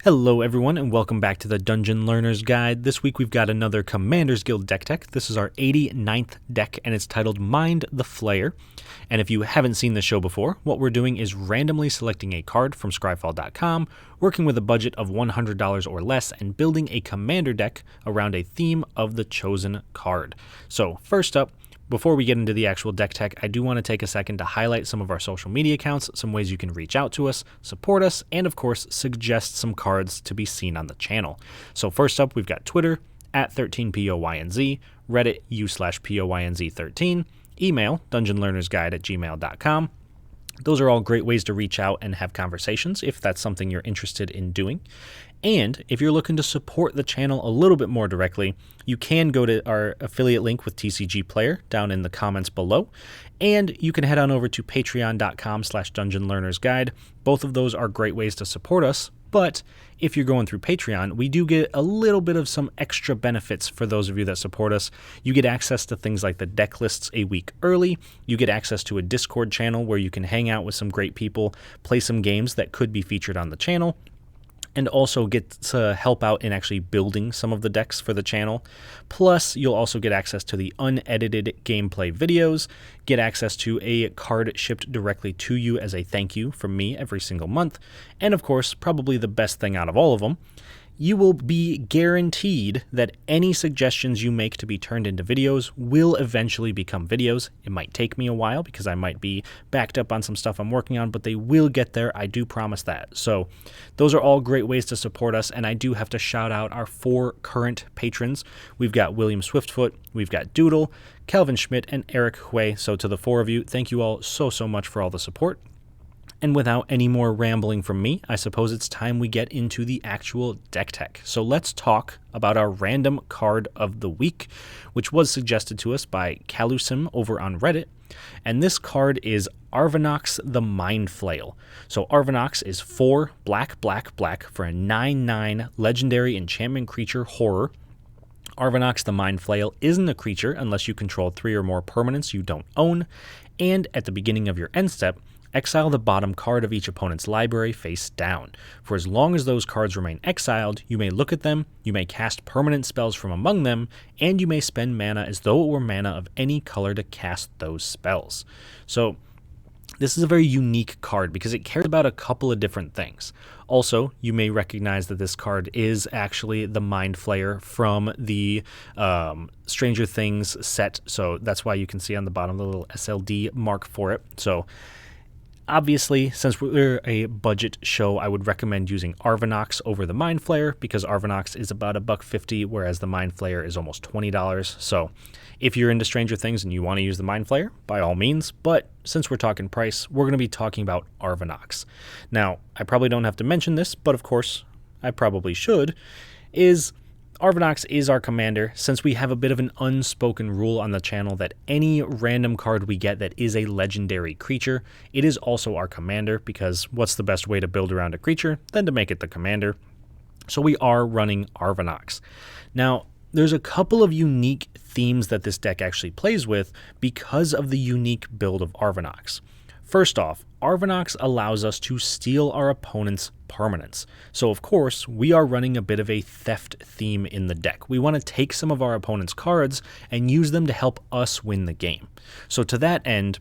Hello everyone and welcome back to the Dungeon Learner's Guide. This week we've got another Commander's Guild deck tech. This is our 89th deck and it's titled Mind Flayer. And if you haven't seen the show before, what we're doing is randomly selecting a card from scryfall.com, working with a budget of $100 or less, and building a commander deck around a theme of the chosen card. So first up, before we get into the actual deck tech, I do want to take a second to highlight some of our social media accounts, some ways you can reach out to us, support us, and of course, suggest some cards to be seen on the channel. So first up, we've got Twitter, at 13POYNZ, Reddit, u/POYNZ13, email, dungeonlearnersguide@gmail.com. Those are all great ways to reach out and have conversations if that's something you're interested in doing. And if you're looking to support the channel a little bit more directly, you can go to our affiliate link with TCG Player down in the comments below. And you can head on over to patreon.com/dungeonlearnersguide. Both of those are great ways to support us. But if you're going through Patreon, we do get a little bit of some extra benefits for those of you that support us. You get access to things like the deck lists a week early. You get access to a Discord channel where you can hang out with some great people, play some games that could be featured on the channel, and also get to help out in actually building some of the decks for the channel. Plus, you'll also get access to the unedited gameplay videos, get access to a card shipped directly to you as a thank you from me every single month, and of course, probably the best thing out of all of them, you will be guaranteed that any suggestions you make to be turned into videos will eventually become videos. It might take me a while because I might be backed up on some stuff I'm working on, but they will get there. I do promise that. So those are all great ways to support us, and I do have to shout out our 4 current patrons. We've got William Swiftfoot, we've got Doodle, Calvin Schmidt, and Eric Hui. So to the 4 of you, thank you all so much for all the support. And without any more rambling from me, I suppose it's time we get into the actual deck tech. So let's talk about our random card of the week, which was suggested to us by Kallusim over on Reddit. And this card is Arvinox the Mind Flayer. So Arvinox is 4 black for a 9/9 legendary enchantment creature horror. Arvinox the Mind Flayer isn't a creature unless you control 3 or more permanents you don't own. And at the beginning of your end step, exile the bottom card of each opponent's library face down. For as long as those cards remain exiled, you may look at them, you may cast permanent spells from among them, and you may spend mana as though it were mana of any color to cast those spells. So this is a very unique card because it cares about a couple of different things. Also, you may recognize that this card is actually the Mind Flayer from the Stranger Things set, so that's why you can see on the bottom the little SLD mark for it. So obviously, since we're a budget show, I would recommend using Arvinox over the Mind Flayer because Arvinox is about $1.50, whereas the Mind Flayer is almost $20. So if you're into Stranger Things and you want to use the Mind Flayer, by all means. But since we're talking price, we're going to be talking about Arvinox. Now, I probably don't have to mention this, but of course, I probably should, is Arvinox is our commander, since we have a bit of an unspoken rule on the channel that any random card we get that is a legendary creature, it is also our commander, because what's the best way to build around a creature than to make it the commander? So we are running Arvinox. Now, there's a couple of unique themes that this deck actually plays with because of the unique build of Arvinox. First off, Arvinox allows us to steal our opponent's permanents. So of course, we are running a bit of a theft theme in the deck. We want to take some of our opponent's cards and use them to help us win the game. So to that end,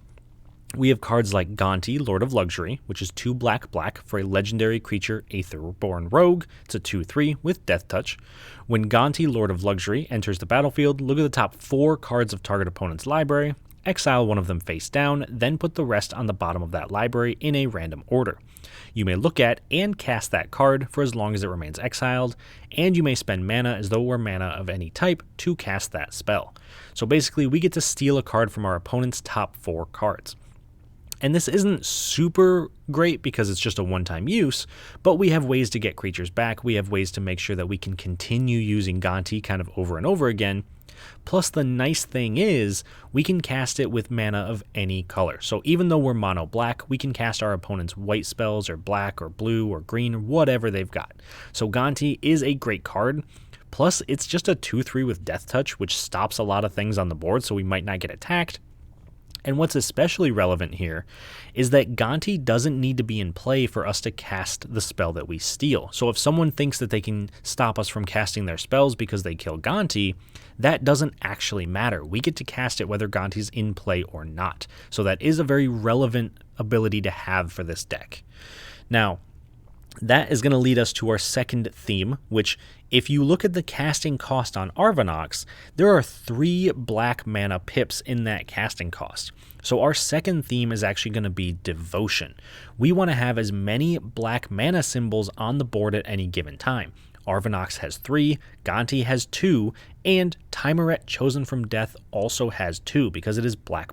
we have cards like Gonti, Lord of Luxury, which is 2 black for a legendary creature, Aetherborn Rogue. It's a 2/3 with Death Touch. When Gonti, Lord of Luxury, enters the battlefield, look at the top 4 cards of target opponent's library, exile one of them face down, then put the rest on the bottom of that library in a random order. You may look at and cast that card for as long as it remains exiled, and you may spend mana as though it were mana of any type to cast that spell. So basically, we get to steal a card from our opponent's top 4 cards. And this isn't super great because it's just a one-time use, but we have ways to get creatures back. We have ways to make sure that we can continue using Gonti kind of over and over again. Plus, the nice thing is we can cast it with mana of any color. So even though we're mono black, we can cast our opponent's white spells or black or blue or green or whatever they've got. So Gonti is a great card. Plus, it's just a 2/3 with Death Touch, which stops a lot of things on the board, so we might not get attacked. And what's especially relevant here is that Gonti doesn't need to be in play for us to cast the spell that we steal. So if someone thinks that they can stop us from casting their spells because they kill Gonti, that doesn't actually matter. We get to cast it whether Gonti's in play or not. So that is a very relevant ability to have for this deck. Now, that is going to lead us to our second theme, which, if you look at the casting cost on Arvinox, there are 3 black mana pips in that casting cost. So our second theme is actually going to be Devotion. We want to have as many black mana symbols on the board at any given time. Arvinox has 3, Gonti has 2, and Tymaret Chosen from Death also has 2 because it is black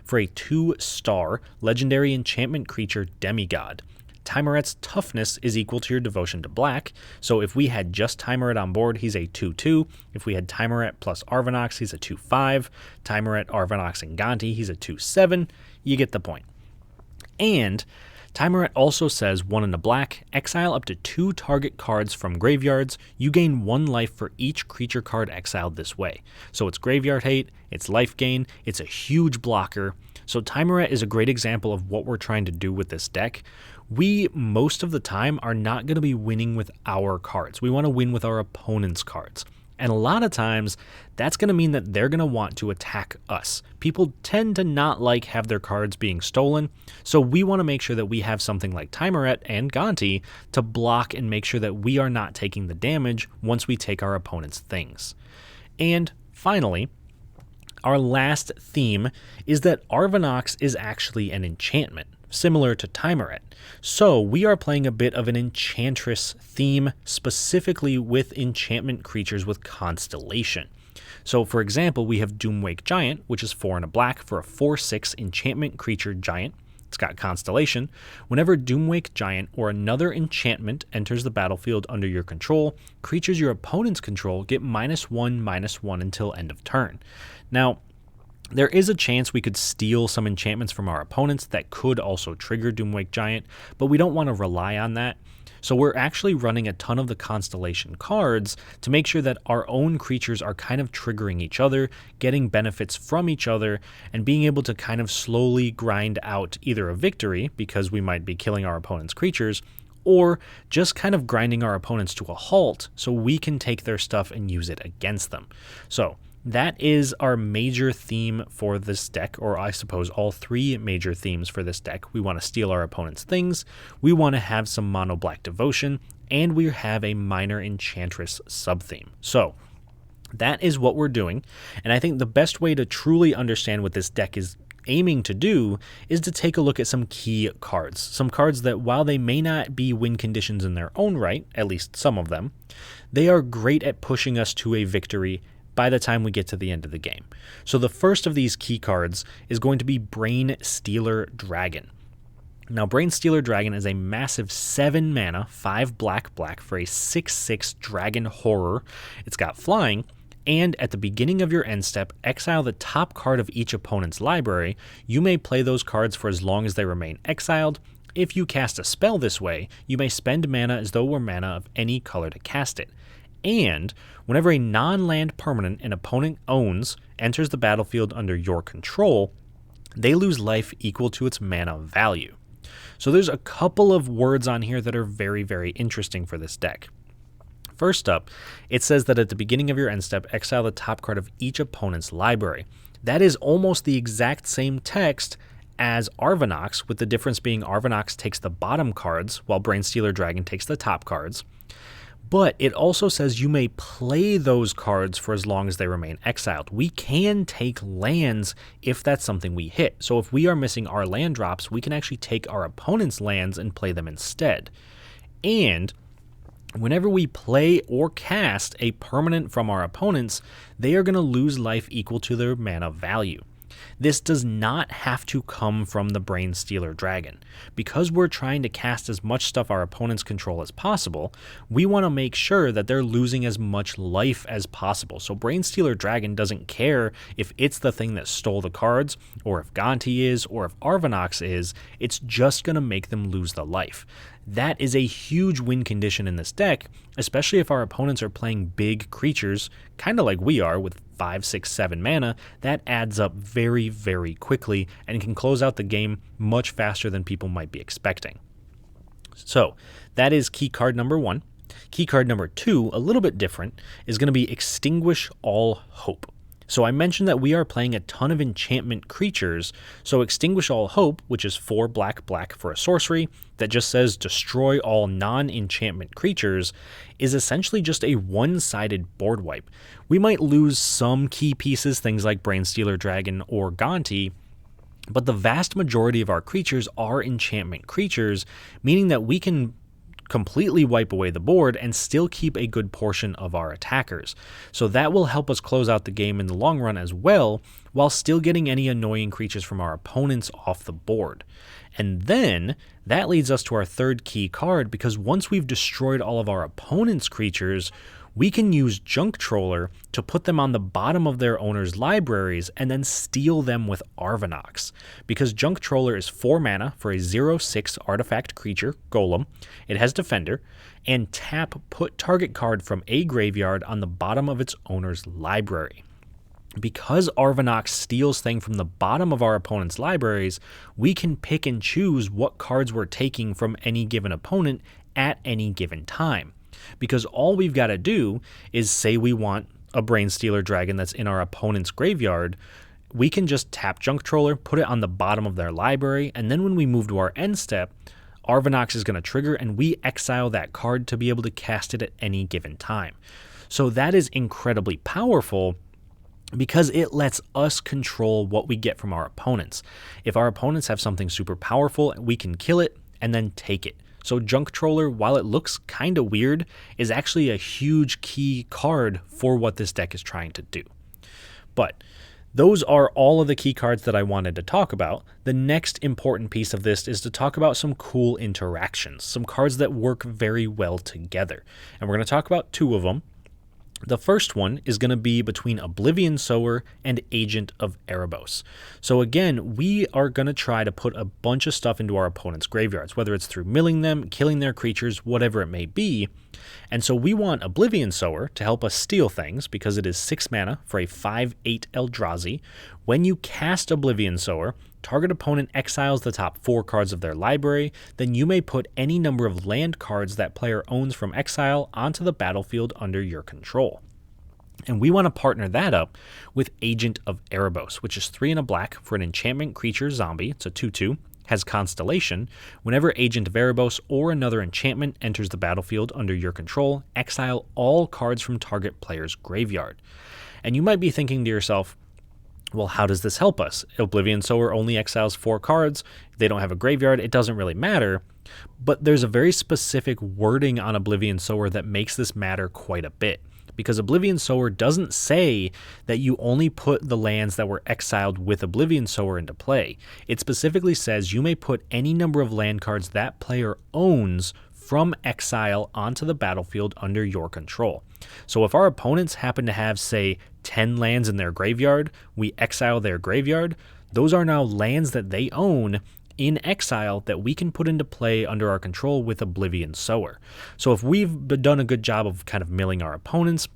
for a 2-star legendary enchantment creature demigod. Tymaret's toughness is equal to your devotion to black, so if we had just Tymaret on board, he's a 2-2. If we had Tymaret plus Arvinox, he's a 2-5. Tymaret, Arvinox, and Gonti, he's a 2-7. You get the point. And Tymaret also says 1 in a black, exile up to 2 target cards from graveyards. You gain 1 life for each creature card exiled this way. So it's graveyard hate, it's life gain, it's a huge blocker. So Tymaret is a great example of what we're trying to do with this deck. We, most of the time, are not going to be winning with our cards. We want to win with our opponent's cards. And a lot of times, that's going to mean that they're going to want to attack us. People tend to not have their cards being stolen, so we want to make sure that we have something like Tymaret and Gonti to block and make sure that we are not taking the damage once we take our opponent's things. And finally, our last theme is that Arvinox is actually an enchantment, similar to Tymaret. So we are playing a bit of an Enchantress theme, specifically with enchantment creatures with Constellation. So for example, we have Doomwake Giant, which is 4 in a black for a 4/6 enchantment creature giant. It's got Constellation. Whenever Doomwake Giant or another enchantment enters the battlefield under your control, creatures your opponents control get -1/-1 until end of turn. Now, there is a chance we could steal some enchantments from our opponents that could also trigger Doomwake Giant, but we don't want to rely on that. So we're actually running a ton of the Constellation cards to make sure that our own creatures are kind of triggering each other, getting benefits from each other, and being able to kind of slowly grind out either a victory, because we might be killing our opponent's creatures, or just kind of grinding our opponents to a halt so we can take their stuff and use it against them. So that is our major theme for this deck, or I suppose all 3 major themes for this deck. We want to steal our opponent's things, we want to have some mono black devotion, and we have a minor Enchantress sub-theme. So that is what we're doing, and I think the best way to truly understand what this deck is aiming to do is to take a look at some key cards. Some cards that, while they may not be win conditions in their own right, at least some of them, they are great at pushing us to a victory by the time we get to the end of the game. So the first of these key cards is going to be Brain Stealer Dragon. Now, Brain Stealer Dragon is a massive 7 mana, 5 black for a 6/6 dragon horror. It's got flying, and at the beginning of your end step, exile the top card of each opponent's library. You may play those cards for as long as they remain exiled. If you cast a spell this way, you may spend mana as though it were mana of any color to cast it. And whenever a non-land permanent an opponent owns enters the battlefield under your control, they lose life equal to its mana value. So there's a couple of words on here that are very, very interesting for this deck. First up, it says that at the beginning of your end step, exile the top card of each opponent's library. That is almost the exact same text as Arvinox, with the difference being Arvinox takes the bottom cards while Brainstealer Dragon takes the top cards. But it also says you may play those cards for as long as they remain exiled. We can take lands if that's something we hit. So if we are missing our land drops, we can actually take our opponent's lands and play them instead. And whenever we play or cast a permanent from our opponents, they are going to lose life equal to their mana value. This does not have to come from the Brainstealer Dragon. Because we're trying to cast as much stuff our opponents control as possible, we want to make sure that they're losing as much life as possible. So Brainstealer Dragon doesn't care if it's the thing that stole the cards, or if Gonti is, or if Arvinox is, it's just going to make them lose the life. that is a huge win condition in this deck, especially if our opponents are playing big creatures, kind of like we are with 5, 6, 7 mana. That adds up very, very quickly and can close out the game much faster than people might be expecting. So that is key card number 1. Key card number 2, a little bit different, is going to be Extinguish All Hope. So I mentioned that we are playing a ton of enchantment creatures, so Extinguish All Hope, which is 4 black for a sorcery that just says destroy all non-enchantment creatures, is essentially just a one-sided board wipe. We might lose some key pieces, things like Brainstealer Dragon or Gonti, but the vast majority of our creatures are enchantment creatures, meaning that we can completely wipe away the board and still keep a good portion of our attackers. So that will help us close out the game in the long run as well, while still getting any annoying creatures from our opponents off the board. And then that leads us to our third key card, because once we've destroyed all of our opponent's creatures, we can use Junk Troller to put them on the bottom of their owner's libraries and then steal them with Arvinox. Because Junk Troller is 4 mana for a 0/6 artifact creature, Golem. It has Defender, and put target card from a graveyard on the bottom of its owner's library. Because Arvinox steals things from the bottom of our opponent's libraries, we can pick and choose what cards we're taking from any given opponent at any given time. Because all we've got to do is say we want a Brainstealer Dragon that's in our opponent's graveyard, we can just tap Junk Troller, put it on the bottom of their library, and then when we move to our end step, Arvinox is going to trigger and we exile that card to be able to cast it at any given time. So that is incredibly powerful, because it lets us control what we get from our opponents. If our opponents have something super powerful, we can kill it and then take it. So Junk Troller, while it looks kind of weird, is actually a huge key card for what this deck is trying to do. But those are all of the key cards that I wanted to talk about. The next important piece of this is to talk about some cool interactions, some cards that work very well together. And we're going to talk about 2 of them. The first one is going to be between Oblivion Sower and Agent of Erebos. So again, we are going to try to put a bunch of stuff into our opponent's graveyards, whether it's through milling them, killing their creatures, whatever it may be. And so we want Oblivion Sower to help us steal things, because it is 6 mana for a 5/8 Eldrazi. When you cast Oblivion Sower, target opponent exiles the top 4 cards of their library, then you may put any number of land cards that player owns from exile onto the battlefield under your control. And we want to partner that up with Agent of Erebos, which is 3 and a black for an enchantment creature zombie. It's a 2/2, has Constellation. Whenever Agent of Erebos or another enchantment enters the battlefield under your control, exile all cards from target player's graveyard. And you might be thinking to yourself, well, how does this help us? Oblivion Sower only exiles 4 cards. They don't have a graveyard. It doesn't really matter. But there's a very specific wording on Oblivion Sower that makes this matter quite a bit. Because Oblivion Sower doesn't say that you only put the lands that were exiled with Oblivion Sower into play. It specifically says you may put any number of land cards that player owns from exile onto the battlefield under your control. So if our opponents happen to have, say, 10 lands in their graveyard, we exile their graveyard, those are now lands that they own in exile that we can put into play under our control with Oblivion Sower. So if we've done a good job of kind of milling our opponents,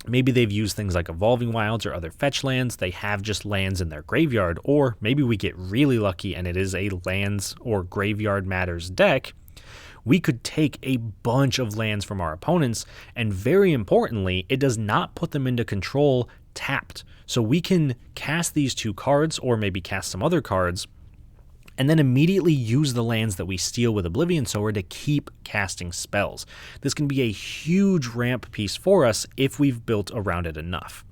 maybe they've used things like Evolving Wilds or other fetch lands, they have just lands in their graveyard, or maybe we get really lucky and it is a lands or graveyard matters deck, we could take a bunch of lands from our opponents, and very importantly, it does not put them into control tapped. So we can cast these 2 cards, or maybe cast some other cards, and then immediately use the lands that we steal with Oblivion Sower to keep casting spells. This can be a huge ramp piece for us if we've built around it enough.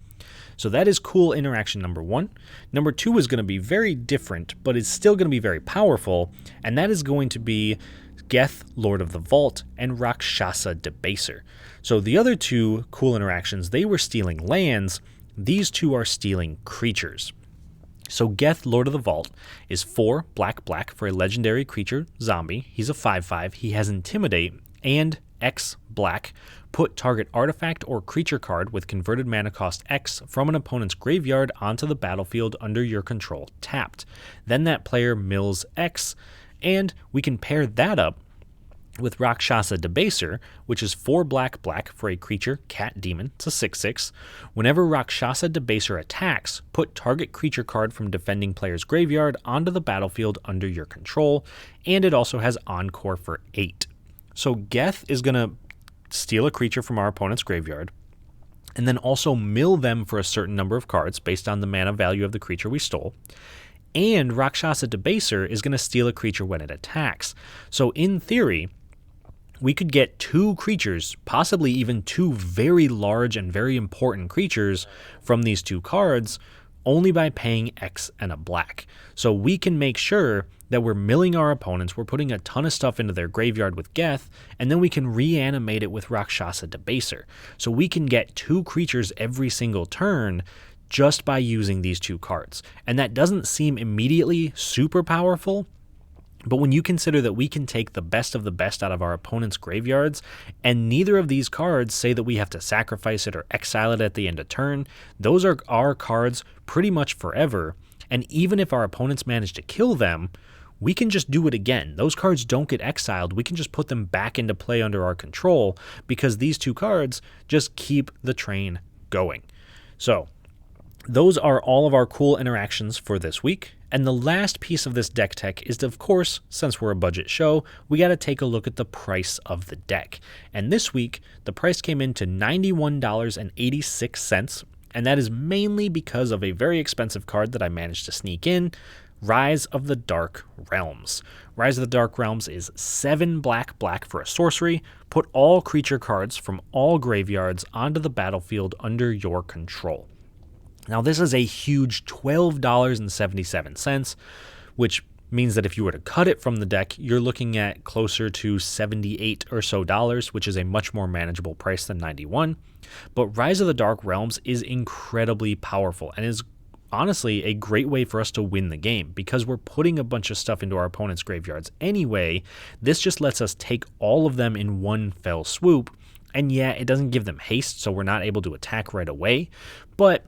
So that is cool interaction number 1. Number 2 is going to be very different, but it's still going to be very powerful, and that is going to be Geth, Lord of the Vault, and Rakshasa Debaser. So the other 2 cool interactions, they were stealing lands. These 2 are stealing creatures. So Geth, Lord of the Vault, is 4 black for a legendary creature zombie. He's a 5/5. He has Intimidate and X black. Put target artifact or creature card with converted mana cost X from an opponent's graveyard onto the battlefield under your control tapped. Then that player mills X, and we can pair that up with Rakshasa Debaser, which is 4 black for a creature, cat demon. It's a 6/6. Whenever Rakshasa Debaser attacks, put target creature card from defending player's graveyard onto the battlefield under your control, and it also has Encore for 8. So Geth is going to steal a creature from our opponent's graveyard, and then also mill them for a certain number of cards based on the mana value of the creature we stole. And Rakshasa Debaser is going to steal a creature when it attacks. So in theory, we could get 2 creatures, possibly even 2 very large and very important creatures from these 2 cards, only by paying X and a black. So we can make sure that we're milling our opponents, we're putting a ton of stuff into their graveyard with Geth, and then we can reanimate it with Rakshasa Debaser. So we can get 2 creatures every single turn just by using these 2 cards. And that doesn't seem immediately super powerful, but when you consider that we can take the best of the best out of our opponent's graveyards, and neither of these cards say that we have to sacrifice it or exile it at the end of turn, those are our cards pretty much forever. And even if our opponents manage to kill them, we can just do it again. Those cards don't get exiled. We can just put them back into play under our control because these 2 cards just keep the train going. So those are all of our cool interactions for this week. And the last piece of this deck tech is, of course, since we're a budget show, we got to take a look at the price of the deck. And this week, the price came in to $91.86, and that is mainly because of a very expensive card that I managed to sneak in, Rise of the Dark Realms. Rise of the Dark Realms is 7 black for a sorcery. Put all creature cards from all graveyards onto the battlefield under your control. Now, this is a huge $12.77, which means that if you were to cut it from the deck, you're looking at closer to $78 or so, which is a much more manageable price than $91. But Rise of the Dark Realms is incredibly powerful and is honestly a great way for us to win the game because we're putting a bunch of stuff into our opponent's graveyards anyway. This just lets us take all of them in one fell swoop. And yeah, it doesn't give them haste, so we're not able to attack right away. But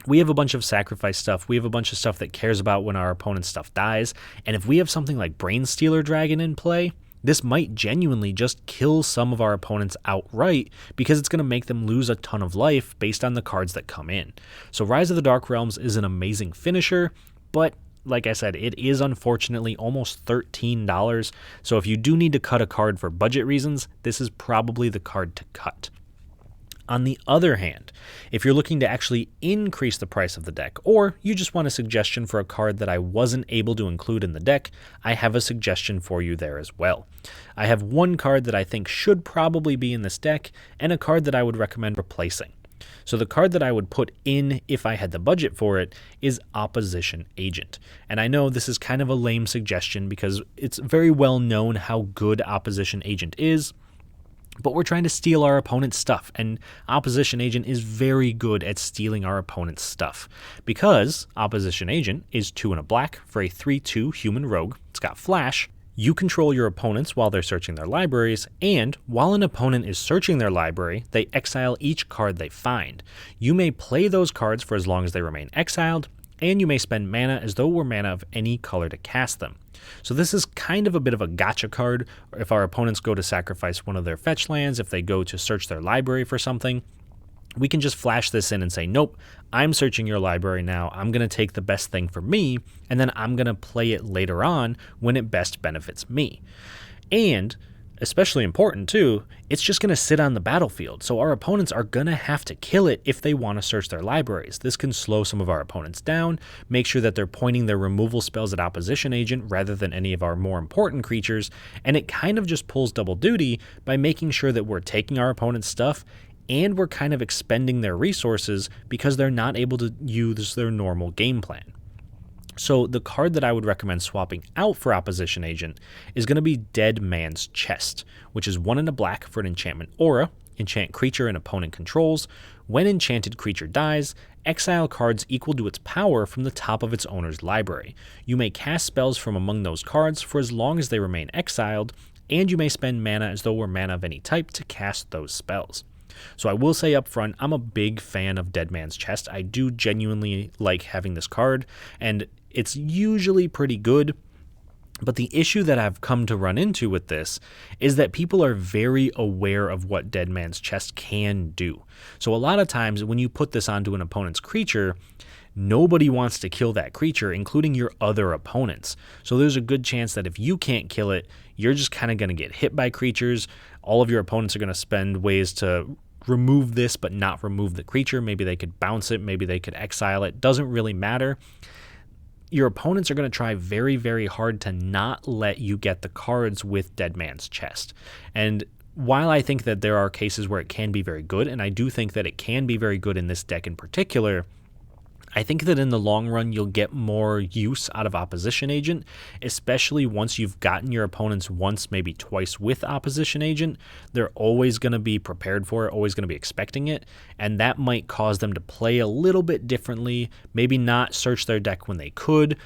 we have a bunch of sacrifice stuff. We have a bunch of stuff that cares about when our opponent's stuff dies. And if we have something like Brainstealer Dragon in play, this might genuinely just kill some of our opponents outright because it's going to make them lose a ton of life based on the cards that come in. So Rise of the Dark Realms is an amazing finisher, but like I said, it is unfortunately almost $13. So if you do need to cut a card for budget reasons, this is probably the card to cut. On the other hand, if you're looking to actually increase the price of the deck, or you just want a suggestion for a card that I wasn't able to include in the deck, I have a suggestion for you there as well. I have one card that I think should probably be in this deck, and a card that I would recommend replacing. So the card that I would put in if I had the budget for it is Opposition Agent. And I know this is kind of a lame suggestion because it's very well known how good Opposition Agent is, but we're trying to steal our opponent's stuff, and Opposition Agent is very good at stealing our opponent's stuff, because Opposition Agent is 2 and a black for a 3/2 human rogue. It's got flash. You control your opponents while they're searching their libraries, and while an opponent is searching their library, they exile each card they find. You may play those cards for as long as they remain exiled, and you may spend mana as though it were mana of any color to cast them. So this is kind of a bit of a gotcha card if our opponents go to sacrifice one of their fetch lands, if they go to search their library for something. We can just flash this in and say, nope, I'm searching your library now, I'm going to take the best thing for me, and then I'm going to play it later on when it best benefits me. And especially important too, it's just going to sit on the battlefield, so our opponents are going to have to kill it if they want to search their libraries. This can slow some of our opponents down, make sure that they're pointing their removal spells at Opposition Agent rather than any of our more important creatures, and it kind of just pulls double duty by making sure that we're taking our opponent's stuff and we're kind of expending their resources because they're not able to use their normal game plan. So the card that I would recommend swapping out for Opposition Agent is going to be Dead Man's Chest, which is 1 and a black for an enchantment aura. Enchant creature and opponent controls. When enchanted creature dies, exile cards equal to its power from the top of its owner's library. You may cast spells from among those cards for as long as they remain exiled, and you may spend mana as though were mana of any type to cast those spells. So I will say up front, I'm a big fan of Dead Man's Chest. I do genuinely like having this card, and it's usually pretty good. But the issue that I've come to run into with this is that people are very aware of what Dead Man's Chest can do. So a lot of times when you put this onto an opponent's creature, nobody wants to kill that creature, including your other opponents. So there's a good chance that if you can't kill it, you're just kind of going to get hit by creatures. All of your opponents are going to spend ways to remove this but not remove the creature. Maybe they could bounce it, maybe they could exile it. Doesn't really matter. Your opponents are going to try very, very hard to not let you get the cards with Dead Man's Chest. And while I think that there are cases where it can be very good, and I do think that it can be very good in this deck in particular, I think that in the long run, you'll get more use out of Opposition Agent, especially once you've gotten your opponents once, maybe twice with Opposition Agent. They're always going to be prepared for it, always going to be expecting it, and that might cause them to play a little bit differently, maybe not search their deck when they could,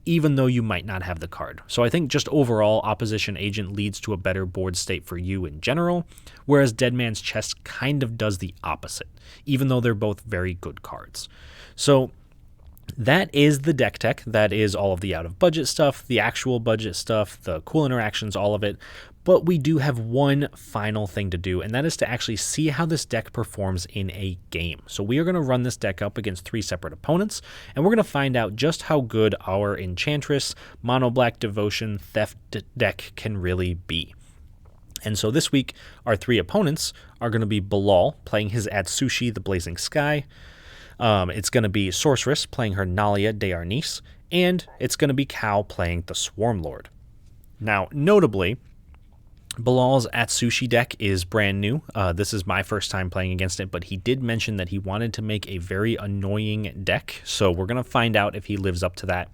even though you might not have the card. So I think just overall, Opposition Agent leads to a better board state for you in general, whereas Dead Man's Chest kind of does the opposite, even though they're both very good cards. So that is the deck tech. That is all of the out-of-budget stuff, the actual budget stuff, the cool interactions, all of it. But we do have one final thing to do, and that is to actually see how this deck performs in a game. So we are going to run this deck up against 3 separate opponents, and we're going to find out just how good our Enchantress, Mono Black Devotion, Theft deck can really be. And so this week, our 3 opponents are going to be Bilal playing his Atsushi, the Blazing Sky. It's going to be Sorceress playing her Nalia de Arnis, and it's going to be Cow playing the Swarm Lord. Now, notably, Bilal's Atsushi deck is brand new. This is my first time playing against it, but he did mention that he wanted to make a very annoying deck, so we're going to find out if he lives up to that.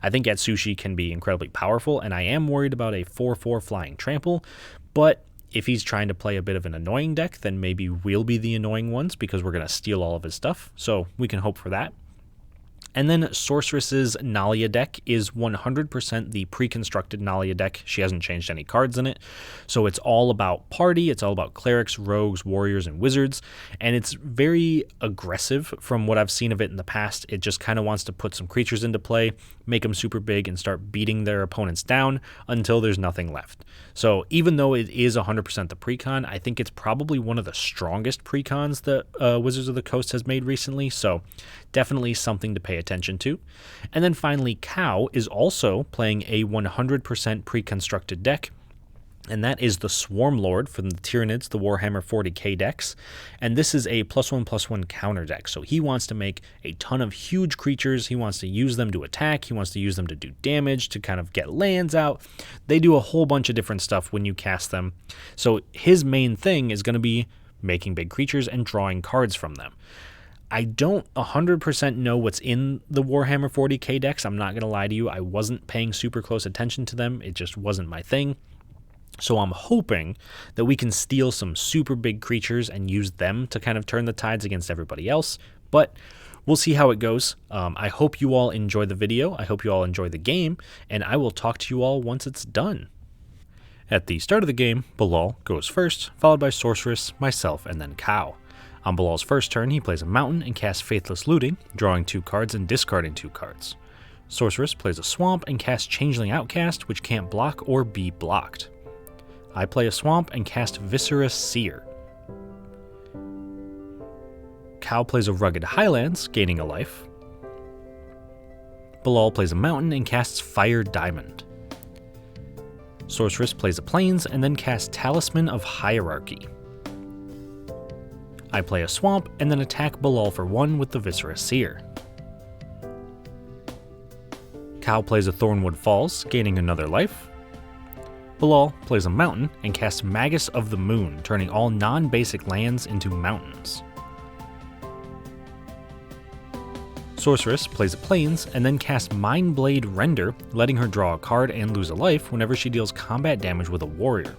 I think Atsushi can be incredibly powerful, and I am worried about a 4/4 flying trample, but if he's trying to play a bit of an annoying deck, then maybe we'll be the annoying ones because we're going to steal all of his stuff, so we can hope for that. And then Sorceress's Nalia deck is 100% the pre-constructed Nalia deck. She hasn't changed any cards in it. So it's all about party, it's all about clerics, rogues, warriors, and wizards. And it's very aggressive from what I've seen of it in the past. It just kind of wants to put some creatures into play, make them super big, and start beating their opponents down until there's nothing left. So even though it is 100% the precon, I think it's probably one of the strongest precons that Wizards of the Coast has made recently. So definitely something to pay attention to. And then finally, Cow is also playing a 100% pre-constructed deck, and that is the Swarm Lord from the Tyranids, the Warhammer 40k decks. And this is a +1/+1 counter deck. So he wants to make a ton of huge creatures. He wants to use them to attack. He wants to use them to do damage, to kind of get lands out. They do a whole bunch of different stuff when you cast them. So his main thing is going to be making big creatures and drawing cards from them. I don't 100% know what's in the Warhammer 40k decks. I'm not going to lie to you. I wasn't paying super close attention to them. It just wasn't my thing. So I'm hoping that we can steal some super big creatures and use them to kind of turn the tides against everybody else. But we'll see how it goes. I hope you all enjoy the video. I hope you all enjoy the game. And I will talk to you all once it's done. At the start of the game, Bilal goes first, followed by Sorceress, myself, and then Cow. On Bilal's first turn, he plays a mountain and casts Faithless Looting, drawing 2 cards and discarding 2 cards. Sorceress plays a swamp and casts Changeling Outcast, which can't block or be blocked. I play a swamp and cast Viscera Seer. Cow plays a Rugged Highlands, gaining a life. Bilal plays a mountain and casts Fire Diamond. Sorceress plays a plains and then casts Talisman of Hierarchy. I play a swamp and then attack Bilal for 1 with the Viscera Seer. Cow plays a Thornwood Falls, gaining another life. Bilal plays a mountain and casts Magus of the Moon, turning all non-basic lands into mountains. Sorceress plays a plains and then casts Mindblade Render, letting her draw a card and lose a life whenever she deals combat damage with a warrior.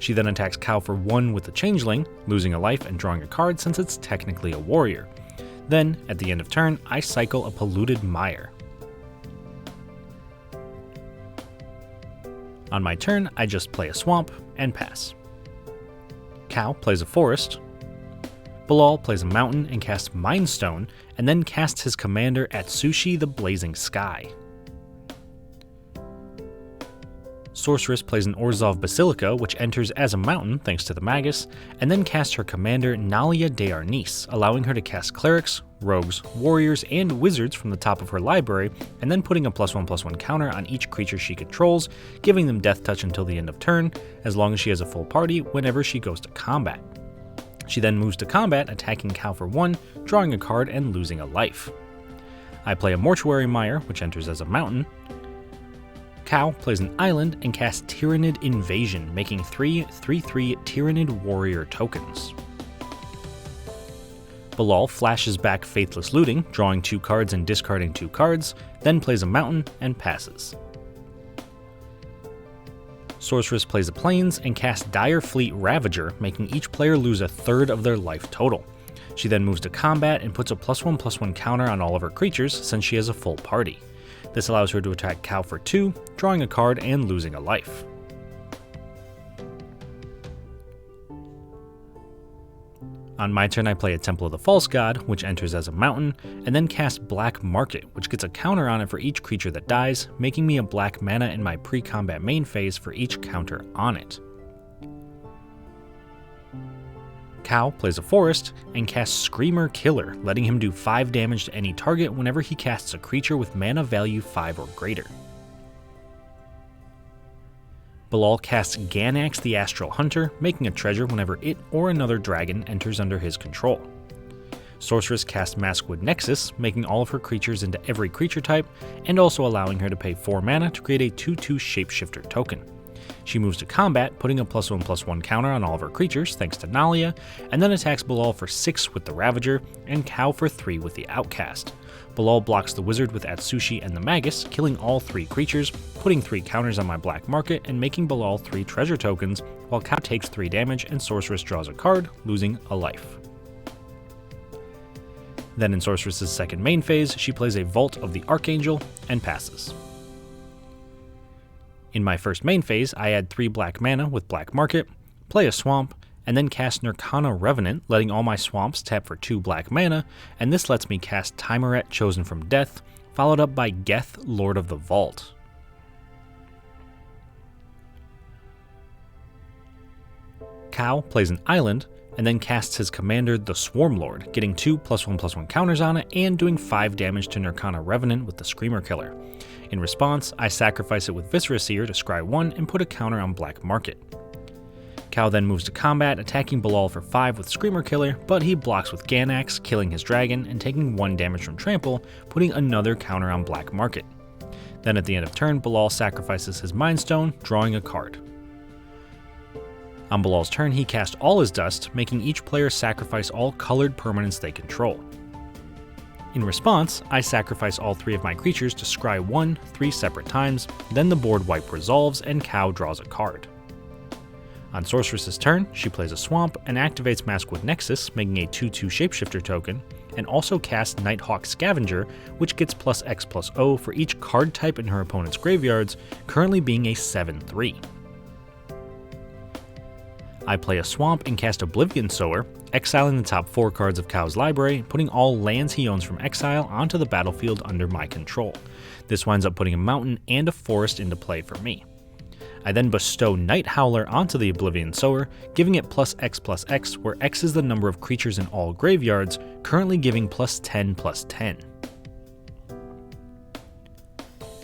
She then attacks Cow for 1 with the Changeling, losing a life and drawing a card since it's technically a warrior. Then, at the end of turn, I cycle a Polluted Mire. On my turn, I just play a swamp and pass. Cow plays a forest. Bilal plays a mountain and casts Mind Stone, and then casts his commander Atsushi the Blazing Sky. Sorceress plays an Orzhov Basilica, which enters as a mountain thanks to the Magus, and then casts her commander Nalia de Arnis, allowing her to cast clerics, rogues, warriors, and wizards from the top of her library, and then putting a +1/+1 counter on each creature she controls, giving them death touch until the end of turn, as long as she has a full party whenever she goes to combat. She then moves to combat, attacking Cow for 1, drawing a card and losing a life. I play a Mortuary Mire, which enters as a mountain. Cow plays an island and casts Tyrannid Invasion, making 3/3/3 Tyrannid Warrior tokens. Bilal flashes back Faithless Looting, drawing 2 cards and discarding 2 cards, then plays a mountain and passes. Sorceress plays a Plains and casts Dire Fleet Ravager, making each player lose 1/3 of their life total. She then moves to combat and puts a +1/+1 counter on all of her creatures since she has a full party. This allows her to attack Cow for 2, drawing a card and losing a life. On my turn, I play a Temple of the False God, which enters as a mountain, and then cast Black Market, which gets a counter on it for each creature that dies, making me a black mana in my pre-combat main phase for each counter on it. Cow plays a Forest and casts Screamer Killer, letting him do 5 damage to any target whenever he casts a creature with mana value 5 or greater. Bilal casts Ganax the Astral Hunter, making a treasure whenever it or another dragon enters under his control. Sorceress casts Maskwood Nexus, making all of her creatures into every creature type, and also allowing her to pay 4 mana to create a 2/2 Shapeshifter token. She moves to combat, putting a +1/+1 counter on all of her creatures thanks to Nalia, and then attacks Bilal for 6 with the Ravager, and Cow for 3 with the Outcast. Bilal blocks the Wizard with Atsushi and the Magus, killing all 3 creatures, putting 3 counters on my Black Market, and making Bilal 3 treasure tokens, while Cow takes 3 damage and Sorceress draws a card, losing a life. Then in Sorceress's second main phase, she plays a Vault of the Archangel and passes. In my first main phase, I add 3 black mana with Black Market, play a Swamp, and then cast Nirkana Revenant, letting all my swamps tap for 2 black mana, and this lets me cast Tymaret Chosen from Death, followed up by Geth, Lord of the Vault. Cow plays an island, and then casts his commander, the Swarmlord, getting 2 +1/+1 counters on it and doing 5 damage to Nirkana Revenant with the Screamer Killer. In response, I sacrifice it with Viscera Seer to scry 1 and put a counter on Black Market. Cow then moves to combat, attacking Bilal for 5 with Screamer Killer, but he blocks with Ganax, killing his dragon and taking 1 damage from Trample, putting another counter on Black Market. Then at the end of turn, Bilal sacrifices his Mind Stone, drawing a card. On Bilal's turn, he casts all his dust, making each player sacrifice all colored permanents they control. In response, I sacrifice all 3 of my creatures to scry 1 3 separate times, then the board wipe resolves and Cow draws a card. On Sorceress's turn, she plays a Swamp and activates Maskwood Nexus, making a 2/2 Shapeshifter token, and also casts Nighthawk Scavenger, which gets +X+O for each card type in her opponent's graveyards, currently being a 7/3. I play a Swamp and cast Oblivion Sower, exiling the top 4 cards of Cow's library, putting all lands he owns from exile onto the battlefield under my control. This winds up putting a mountain and a forest into play for me. I then bestow Night Howler onto the Oblivion Sower, giving it +X+X, where X is the number of creatures in all graveyards, currently giving +10/+10.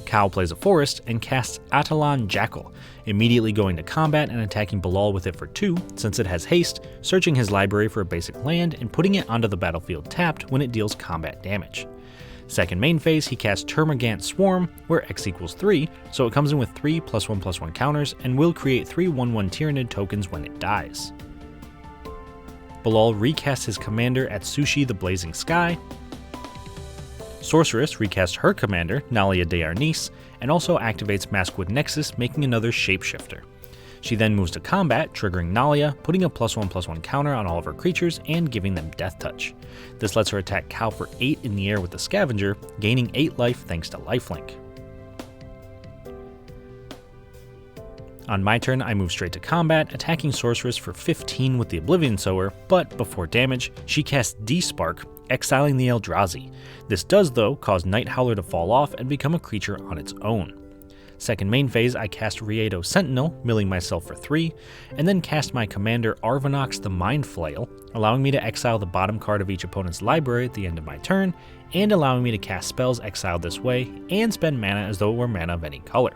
Cow plays a Forest and casts Atalan Jackal, immediately going to combat and attacking Bilal with it for 2, since it has haste, searching his library for a basic land and putting it onto the battlefield tapped when it deals combat damage. Second main phase, he casts Termagant Swarm, where X equals 3, so it comes in with 3 +1/+1 counters and will create 3 1/1 Tyrannid tokens when it dies. Bilal recasts his commander Atsushi the Blazing Sky. Sorceress recasts her commander, Nalia de Arnis, and also activates Maskwood Nexus, making another Shapeshifter. She then moves to combat, triggering Nalia, putting a +1/+1 counter on all of her creatures and giving them Death Touch. This lets her attack Cow for 8 in the air with the Scavenger, gaining 8 life thanks to Lifelink. On my turn, I move straight to combat, attacking Sorceress for 15 with the Oblivion Sower, but before damage, she casts Despark, exiling the Eldrazi. This does, though, cause Night Howler to fall off and become a creature on its own. Second main phase, I cast Riedo Sentinel, milling myself for 3, and then cast my commander Arvinox the Mind Flayer, allowing me to exile the bottom card of each opponent's library at the end of my turn, and allowing me to cast spells exiled this way, and spend mana as though it were mana of any color.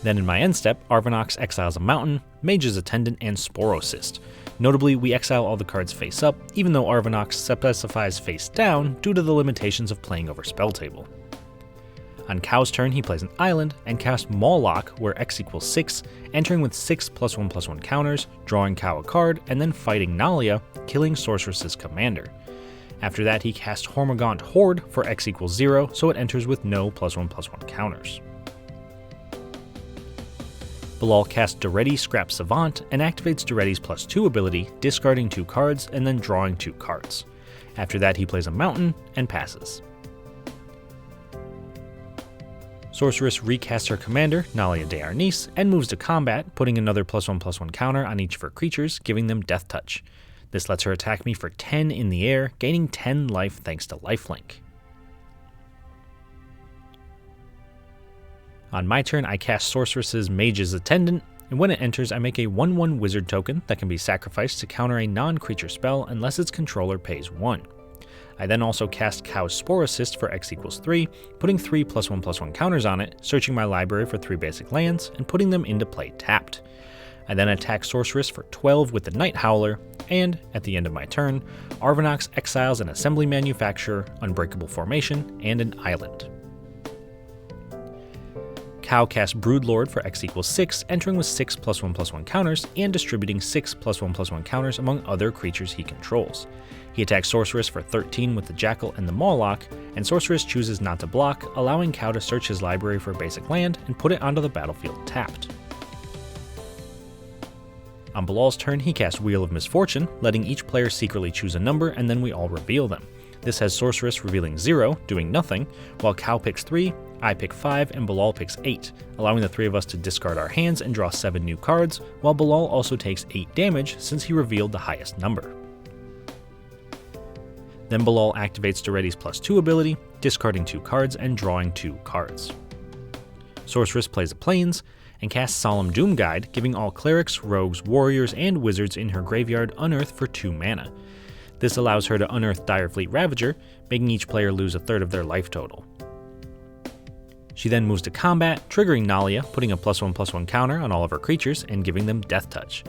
Then in my end step, Arvinox exiles a Mountain, Mage's Attendant, and Sporocyst. Notably, we exile all the cards face up, even though Arvinox specifies face down due to the limitations of playing over spell table. On Cow's turn, he plays an island and casts Mawloc, where X equals 6, entering with 6 +1/+1 counters, drawing Cow a card, and then fighting Nalia, killing Sorceress's commander. After that, he casts Hormigaunt Horde for X equals 0, so it enters with no +1/+1 counters. Bilal casts Daretti Scrap Savant and activates Daretti's +2 ability, discarding 2 cards and then drawing 2 cards. After that, he plays a Mountain and passes. Sorceress recasts her commander, Nalia de Arnis, and moves to combat, putting another +1/+1 counter on each of her creatures, giving them Death Touch. This lets her attack me for 10 in the air, gaining 10 life thanks to lifelink. On my turn, I cast Sorceress's Mage's Attendant, and when it enters, I make a 1/1 wizard token that can be sacrificed to counter a non-creature spell unless its controller pays 1. I then also cast Cow's Sporocyst for X equals 3, putting 3 +1/+1 counters on it, searching my library for 3 basic lands, and putting them into play tapped. I then attack Sorceress for 12 with the Night Howler, and, at the end of my turn, Arvinox exiles an Assembly Manufacturer, Unbreakable Formation, and an island. Cow casts Broodlord for X equals 6, entering with 6 +1/+1 counters, and distributing 6 +1/+1 counters among other creatures he controls. He attacks Sorceress for 13 with the Jackal and the Mawloc, and Sorceress chooses not to block, allowing Cow to search his library for a basic land and put it onto the battlefield tapped. On Bilal's turn, he casts Wheel of Misfortune, letting each player secretly choose a number and then we all reveal them. This has Sorceress revealing 0, doing nothing, while Cow picks 3, I pick 5, and Bilal picks 8, allowing the 3 of us to discard our hands and draw 7 new cards, while Bilal also takes 8 damage since he revealed the highest number. Then Bilal activates Daretti's +2 ability, discarding 2 cards and drawing 2 cards. Sorceress plays a Plains, and casts Solemn Doom Guide, giving all clerics, rogues, warriors, and wizards in her graveyard unearth for 2 mana. This allows her to unearth Direfleet Ravager, making each player lose a third of their life total. She then moves to combat, triggering Nalia, putting a +1/+1 counter on all of her creatures and giving them Death Touch.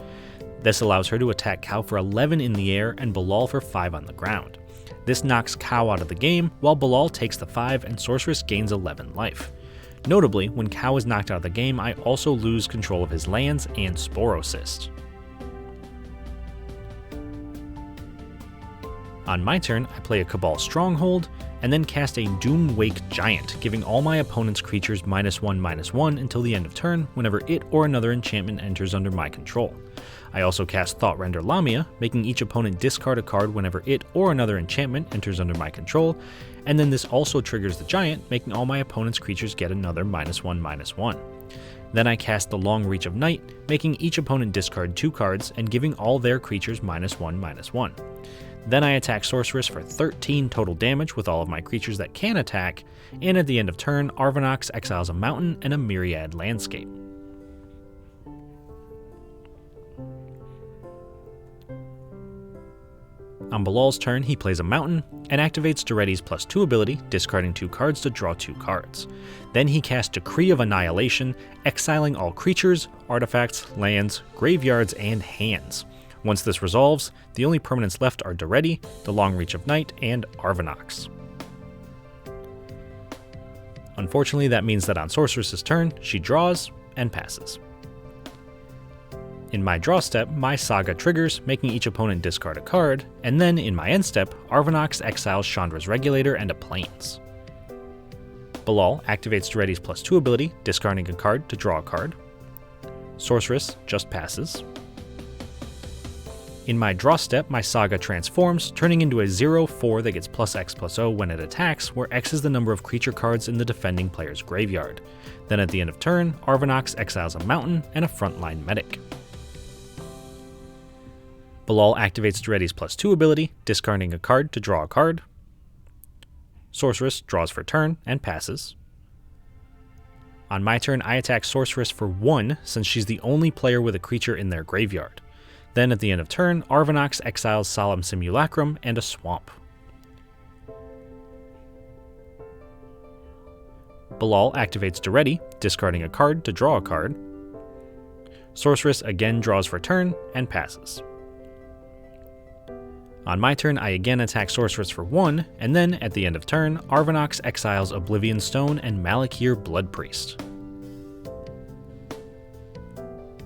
This allows her to attack Cow for 11 in the air and Bilal for 5 on the ground. This knocks Cow out of the game, while Bilal takes the 5 and Sorceress gains 11 life. Notably, when Cow is knocked out of the game, I also lose control of his lands and Sporocyst. On my turn, I play a Cabal Stronghold, and then cast a Doomwake Giant, giving all my opponent's creatures -1/-1 until the end of turn whenever it or another enchantment enters under my control. I also cast Thoughtrender Lamia, making each opponent discard a card whenever it or another enchantment enters under my control, and then this also triggers the Giant, making all my opponent's creatures get another -1/-1. Then I cast the Long Reach of Night, making each opponent discard 2 cards and giving all their creatures -1/-1. Then I attack Sorceress for 13 total damage with all of my creatures that can attack, and at the end of turn, Arvinox exiles a Mountain and a Myriad Landscape. On Bilal's turn, he plays a Mountain and activates Daretti's +2 ability, discarding 2 cards to draw 2 cards. Then he casts Decree of Annihilation, exiling all creatures, artifacts, lands, graveyards, and hands. Once this resolves, the only permanents left are Daretti, the Long Reach of Night, and Arvinox. Unfortunately, that means that on Sorceress's turn, she draws and passes. In my draw step, my Saga triggers, making each opponent discard a card, and then in my end step, Arvinox exiles Chandra's Regulator and a Plains. Bilal activates Daretti's +2 ability, discarding a card to draw a card. Sorceress just passes. In my draw step, my Saga transforms, turning into a 0/4 that gets +X/+0 when it attacks, where X is the number of creature cards in the defending player's graveyard. Then at the end of turn, Arvinox exiles a Mountain and a Frontline Medic. Bilal activates Daretti's +2 ability, discarding a card to draw a card. Sorceress draws for turn and passes. On my turn, I attack Sorceress for 1, since she's the only player with a creature in their graveyard. Then at the end of turn, Arvinox exiles Solemn Simulacrum and a swamp. Bilal activates Duretti, discarding a card to draw a card. Sorceress again draws for turn and passes. On my turn, I again attack Sorceress for 1, and then, at the end of turn, Arvinox exiles Oblivion Stone and Malakir Blood Priest.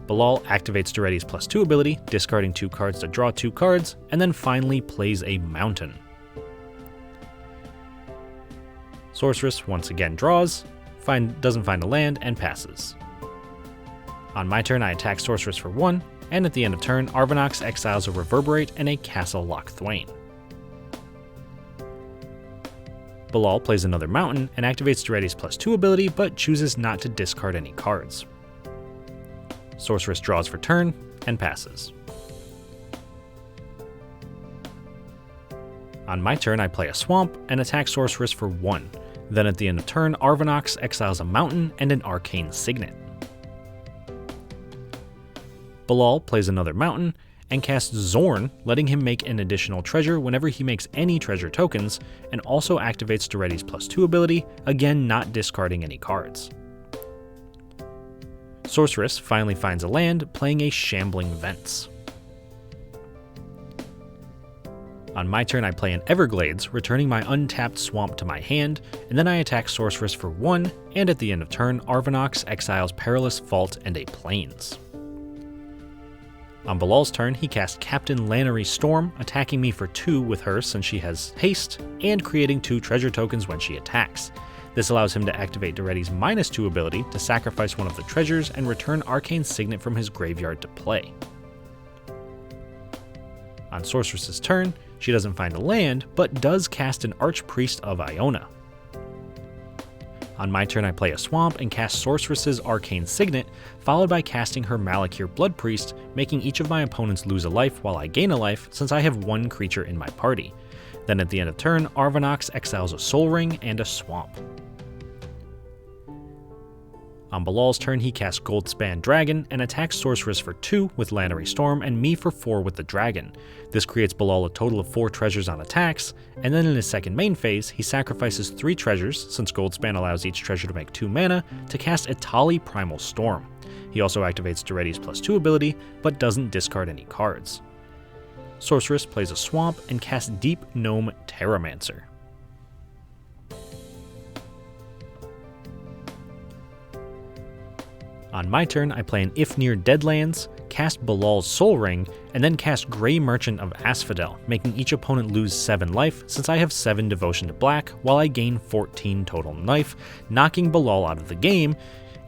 Bilal activates Duretti's +2 ability, discarding 2 cards to draw 2 cards, and then finally plays a Mountain. Sorceress once again draws, doesn't find a land, and passes. On my turn, I attack Sorceress for 1, and at the end of turn, Arvinox exiles a Reverberate and a Castle Loch Thwain. Bilal plays another Mountain and activates Duretti's +2 ability, but chooses not to discard any cards. Sorceress draws for turn and passes. On my turn, I play a Swamp and attack Sorceress for 1. Then at the end of turn, Arvinox exiles a Mountain and an Arcane Signet. Bilal plays another Mountain and casts Zorn, letting him make an additional treasure whenever he makes any treasure tokens, and also activates Duretti's +2 ability, again not discarding any cards. Sorceress finally finds a land, playing a Shambling Vents. On my turn, I play an Everglades, returning my untapped Swamp to my hand, and then I attack Sorceress for 1, and at the end of turn, Arvinox exiles Perilous Vault and a Plains. On Bilal's turn, he casts Captain Lannery Storm, attacking me for 2 with her since she has haste, and creating 2 treasure tokens when she attacks. This allows him to activate Duretti's -2 ability to sacrifice one of the treasures and return Arcane Signet from his graveyard to play. On Sorceress's turn, she doesn't find a land, but does cast an Archpriest of Iona. On my turn, I play a Swamp and cast Sorceress's Arcane Signet, followed by casting her Malakir Blood Priest, making each of my opponents lose a life while I gain a life, since I have 1 creature in my party. Then at the end of turn, Arvinox exiles a Soul Ring and a Swamp. On Bilal's turn, he casts Goldspan Dragon and attacks Sorceress for 2 with Lannery Storm and me for 4 with the Dragon. This creates Bilal a total of 4 treasures on attacks, and then in his second main phase, he sacrifices 3 treasures, since Goldspan allows each treasure to make 2 mana, to cast Etali Primal Storm. He also activates Duretti's +2 ability, but doesn't discard any cards. Sorceress plays a Swamp and casts Deep Gnome Terramancer. On my turn, I play an Ifnir Deadlands, cast Bilal's Soul Ring, and then cast Grey Merchant of Asphodel, making each opponent lose 7 life since I have 7 Devotion to Black, while I gain 14 total life, knocking Bilal out of the game,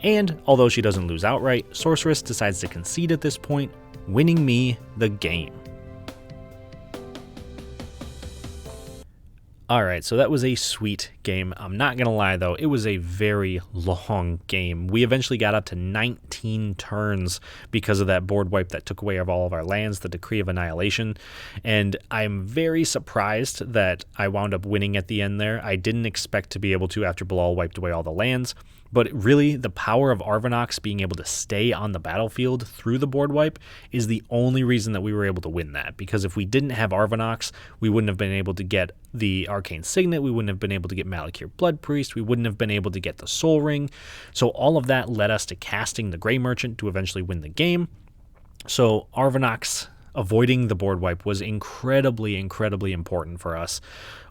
and although she doesn't lose outright, Sorceress decides to concede at this point, winning me the game. Alright, so that was a sweet game. I'm not going to lie though, it was a very long game. We eventually got up to 19 turns because of that board wipe that took away all of our lands, the Decree of Annihilation, and I'm very surprised that I wound up winning at the end there. I didn't expect to be able to after Bilal wiped away all the lands, but really the power of Arvinox being able to stay on the battlefield through the board wipe is the only reason that we were able to win that, because if we didn't have Arvinox, we wouldn't have been able to get the Arcane Signet, we wouldn't have been able to get Malakir Blood Priest, we wouldn't have been able to get the Soul Ring, so all of that led us to casting the Grey Merchant to eventually win the game. So Arvinox avoiding the board wipe was incredibly important for us.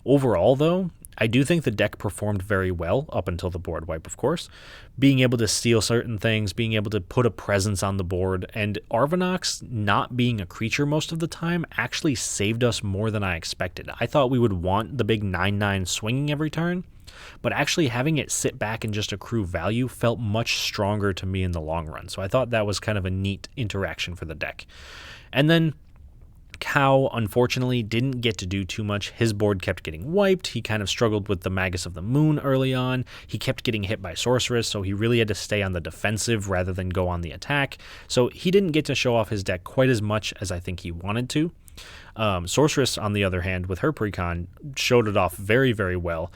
Overall though, I do think the deck performed very well up until the board wipe, of course. Being able to steal certain things, being able to put a presence on the board, and Arvinox not being a creature most of the time actually saved us more than I expected. I thought we would want the big 9/9 swinging every turn, but actually having it sit back and just accrue value felt much stronger to me in the long run. So I thought that was kind of a neat interaction for the deck. And then Cow, unfortunately, didn't get to do too much. His board kept getting wiped. He kind of struggled with the Magus of the Moon early on. He kept getting hit by Sorceress, so he really had to stay on the defensive rather than go on the attack. So he didn't get to show off his deck quite as much as I think he wanted to. Sorceress, on the other hand, with her precon, showed it off very well.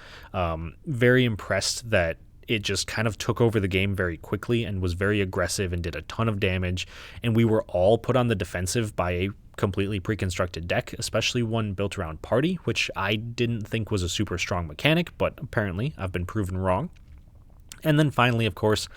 Very impressed that it just kind of took over the game very quickly and was very aggressive and did a ton of damage, and we were all put on the defensive by a completely pre-constructed deck, especially one built around party, which I didn't think was a super strong mechanic, but apparently I've been proven wrong. And then finally, of course,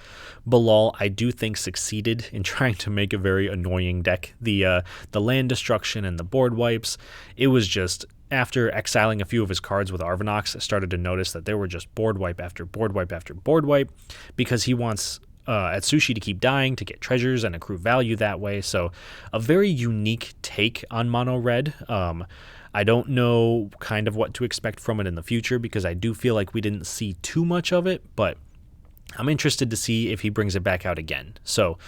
Bilal, I do think, succeeded in trying to make a very annoying deck. The land destruction and the board wipes, it was just, after exiling a few of his cards with Arvinox, I started to notice that there were just board wipe after board wipe after board wipe, because he wants Atsushi to keep dying to get treasures and accrue value that way. So a very unique take on mono red. I don't know kind of what to expect from it in the future, because I do feel like we didn't see too much of it, but I'm interested to see if he brings it back out again. So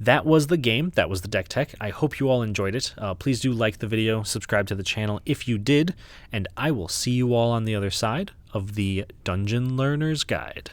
that was the game. That was the deck tech. I hope you all enjoyed it. Please do like the video, subscribe to the channel if you did, and I will see you all on the other side of the Dungeon Learner's Guide.